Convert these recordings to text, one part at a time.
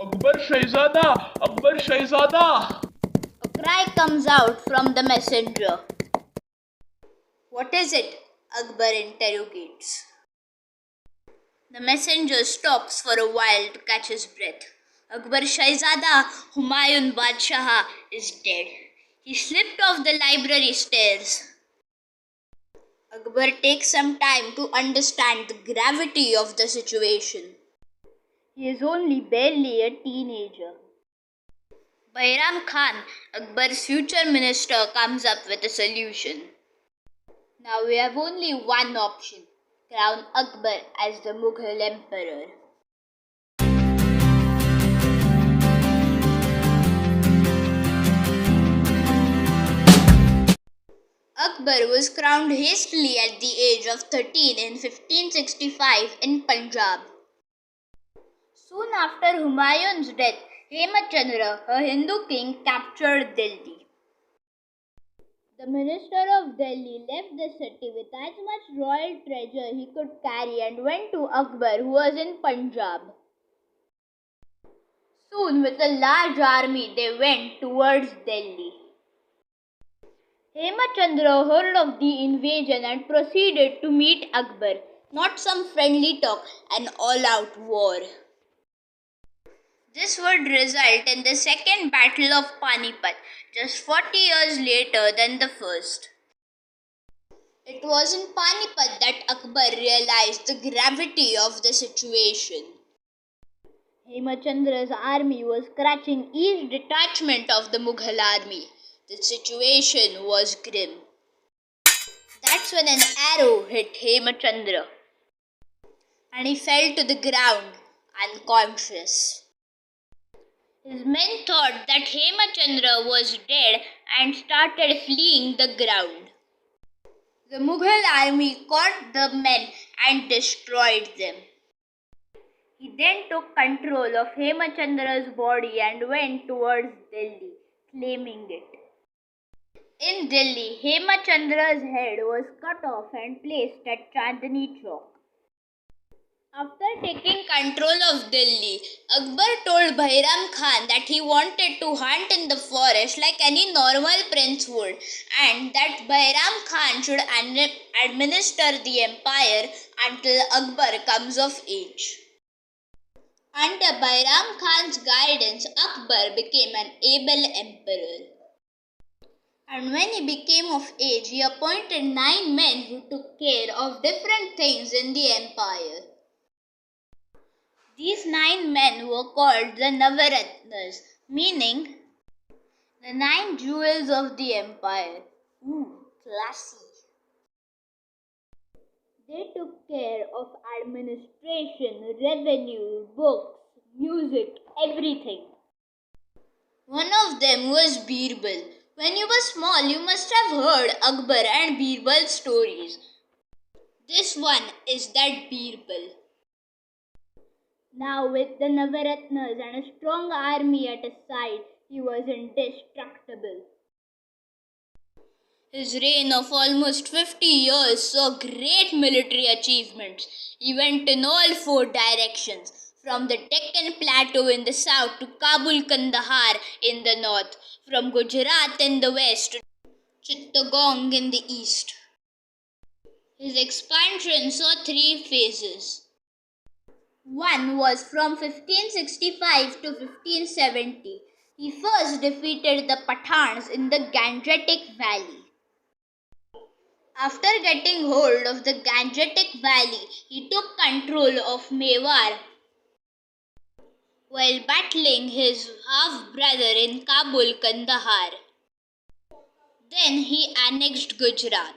Akbar Shahzada! Akbar Shahzada! A cry comes out from the messenger. What is it? Akbar interrogates. The messenger stops for a while to catch his breath. Akbar Shahzada, Humayun Badshah is dead. He slipped off the library stairs. Akbar takes some time to understand the gravity of the situation. He is only barely a teenager. Bairam Khan, Akbar's future minister, comes up with a solution. Now we have only one option: crown Akbar as the Mughal emperor. Akbar was crowned hastily at the age of 13 in 1565 in Punjab. Soon after Humayun's death, Hemachandra, a Hindu king, captured Delhi. The minister of Delhi left the city with as much royal treasure he could carry and went to Akbar, who was in Punjab. Soon, with a large army, they went towards Delhi. Hemachandra heard of the invasion and proceeded to meet Akbar. Not some friendly talk, an all-out war. This would result in the second battle of Panipat, just 40 years later than the first. It was in Panipat that Akbar realized the gravity of the situation. Hemachandra's army was scratching each detachment of the Mughal army. The situation was grim. That's when an arrow hit Hemachandra and he fell to the ground unconscious. His men thought that Hemachandra was dead and started fleeing the ground. The Mughal army caught the men and destroyed them. He then took control of Hemachandra's body and went towards Delhi, claiming it. In Delhi, Hemachandra's head was cut off and placed at Chandni Chowk. After taking control of Delhi, Akbar told Bairam Khan that he wanted to hunt in the forest like any normal prince would, and that Bairam Khan should administer the empire until Akbar comes of age. Under Bairam Khan's guidance, Akbar became an able emperor. And when he became of age, he appointed 9 men who took care of different things in the empire. These 9 men were called the Navaratnas, meaning the 9 jewels of the empire. Classy. They took care of administration, revenue, books, music, everything. One of them was Birbal. When you were small, you must have heard Akbar and Birbal's stories. This one is that Birbal. Now, with the Navaratnas and a strong army at his side, he was indestructible. His reign of almost 50 years saw great military achievements. He went in all 4 directions, from the Deccan Plateau in the south to Kabul Kandahar in the north, from Gujarat in the west to Chittagong in the east. His expansion saw 3 phases. One was from 1565 to 1570. He first defeated the Pathans in the Gangetic Valley. After getting hold of the Gangetic Valley, he took control of Mewar while battling his half-brother in Kabul Kandahar. Then he annexed Gujarat.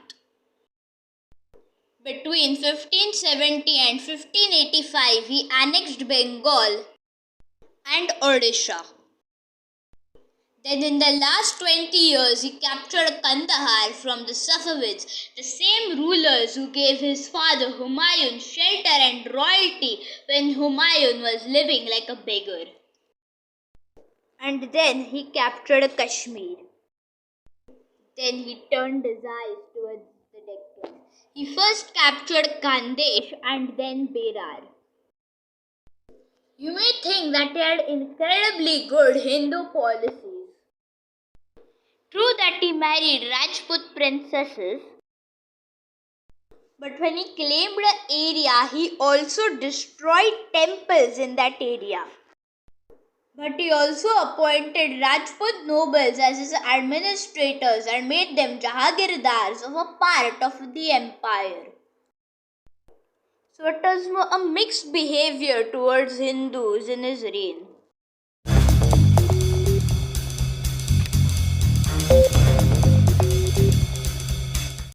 Between 1570 and 1585, he annexed Bengal and Odisha. Then in the last 20 years, he captured Kandahar from the Safavids, the same rulers who gave his father Humayun shelter and royalty when Humayun was living like a beggar. And then he captured Kashmir. Then he turned his eyes towards the Deccan. He first captured Khandesh and then Berar. You may think that he had incredibly good Hindu policies. True that he married Rajput princesses, but when he claimed an area, he also destroyed temples in that area. But he also appointed Rajput nobles as his administrators and made them Jahagirdars of a part of the empire. So it was a mixed behavior towards Hindus in his reign.